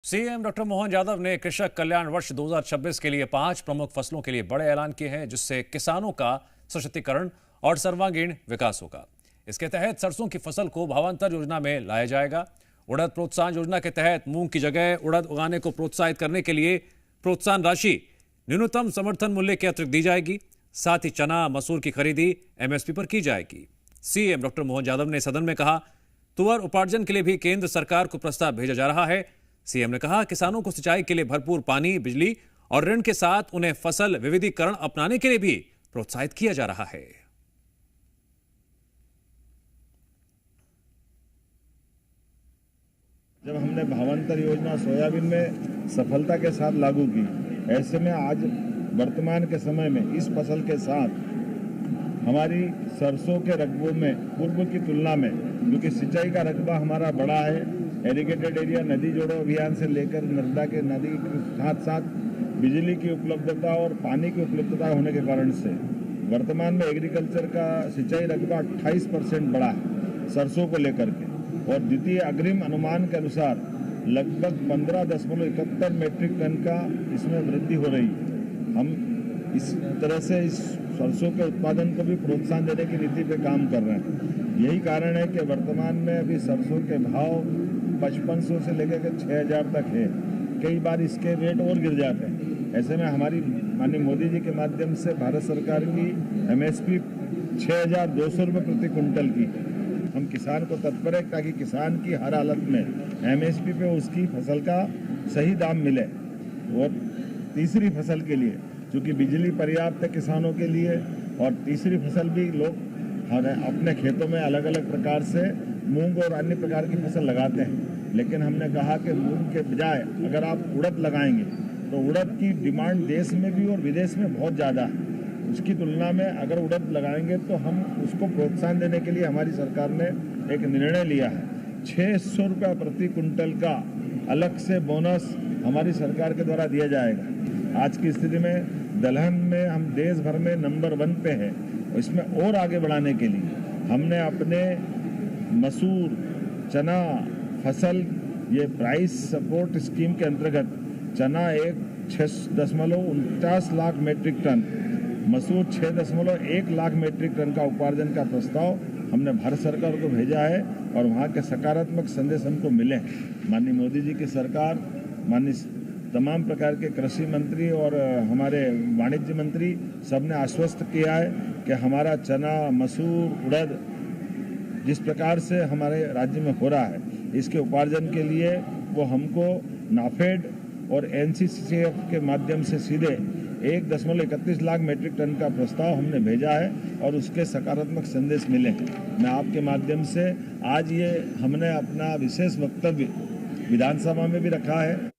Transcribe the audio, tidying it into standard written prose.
CM doctor Mohan Yadav ने कृषक कल्याण वर्ष 2026 के लिए 5 प्रमुख फसलों के लिए बड़े ऐलान किए हैं, जिससे किसानों का सशक्तिकरण और सर्वांगीण विकास होगा। इसके तहत सरसों की फसल को भावांतर योजना में लाया जाएगा। उड़द प्रोत्साहन योजना के तहत मूंग की जगह उड़द उगाने को प्रोत्साहित करने के लिए प्रोत्साहन राशि न्यूनतम समर्थन मूल्य के अतिरिक्त दी जाएगी। साथ ही चना मसूर की खरीदी एमएसपी पर की जाएगी। सीएम डॉक्टर मोहन यादव ने सदन में कहा, तुअर उपार्जन के लिए भी केंद्र सरकार को प्रस्ताव भेजा जा रहा है। सीएम ने कहा, किसानों को सिंचाई के लिए भरपूर पानी, बिजली और ऋण के साथ उन्हें फसल विविधीकरण अपनाने के लिए भी प्रोत्साहित किया जा रहा है। जब हमने भावांतर योजना सोयाबीन में सफलता के साथ लागू की, ऐसे में आज वर्तमान के समय में इस फसल के साथ हमारी सरसों के रकबों में पूर्व की तुलना में, क्योंकि सिंचाई का रकबा हमारा बड़ा है, एरिगेटेड एरिया नदी जोड़ो अभियान से लेकर नर्मदा के नदी के साथ साथ बिजली की उपलब्धता और पानी की उपलब्धता होने के कारण से वर्तमान में एग्रीकल्चर का सिंचाई रकबा 28% बढ़ा है सरसों को लेकर के, और द्वितीय अग्रिम अनुमान के अनुसार लगभग 15.71 मेट्रिक टन का इसमें वृद्धि हो रही है। हम इस तरह से इस सरसों के उत्पादन को भी प्रोत्साहन देने की नीति पे काम कर रहे हैं। यही कारण है कि वर्तमान में अभी सरसों के भाव 5500 से लेकर के 6000 तक है। कई बार इसके रेट और गिर जाते हैं। ऐसे में हमारी माननीय मोदी जी के माध्यम से भारत सरकार की एमएसपी 6200 रुपये प्रति क्विंटल की। हम किसान को तत्पर है ताकि किसान की हर हालत में एमएसपी पे उसकी फसल का सही दाम मिले। और तीसरी फसल के लिए चूँकि बिजली पर्याप्त है किसानों के लिए, और तीसरी फसल भी लोग अपने खेतों में अलग अलग प्रकार से मूंग और अन्य प्रकार की फसल लगाते हैं, लेकिन हमने कहा कि मूंग के बजाय अगर आप उड़द लगाएंगे तो उड़द की डिमांड देश में भी और विदेश में बहुत ज़्यादा है। उसकी तुलना में अगर उड़द लगाएंगे तो हम उसको प्रोत्साहन देने के लिए हमारी सरकार ने एक निर्णय लिया है। 600 रुपये प्रति कुंटल का अलग से बोनस हमारी सरकार के द्वारा दिया जाएगा। आज की स्थिति में दलहन में हम देश भर में नंबर 1 पे है। इसमें और आगे बढ़ाने के लिए हमने अपने मसूर, चना फसल ये प्राइस सपोर्ट स्कीम के अंतर्गत चना 6.49 लाख मेट्रिक टन, मसूर 6.1 लाख मेट्रिक टन का उपार्जन का प्रस्ताव हमने भारत सरकार को भेजा है, और वहाँ के सकारात्मक संदेश हमको मिले हैं। माननीय मोदी जी की सरकार, माननीय तमाम प्रकार के कृषि मंत्री और हमारे वाणिज्य मंत्री सबने आश्वस्त किया है कि हमारा चना, मसूर, उड़द जिस प्रकार से हमारे राज्य में हो रहा है, इसके उपार्जन के लिए वो हमको नाफेड और एनसीसीएफ के माध्यम से सीधे 1.31 लाख मेट्रिक टन का प्रस्ताव हमने भेजा है, और उसके सकारात्मक संदेश मिले। मैं आपके माध्यम से आज ये हमने अपना विशेष वक्तव्य विधानसभा में भी रखा है।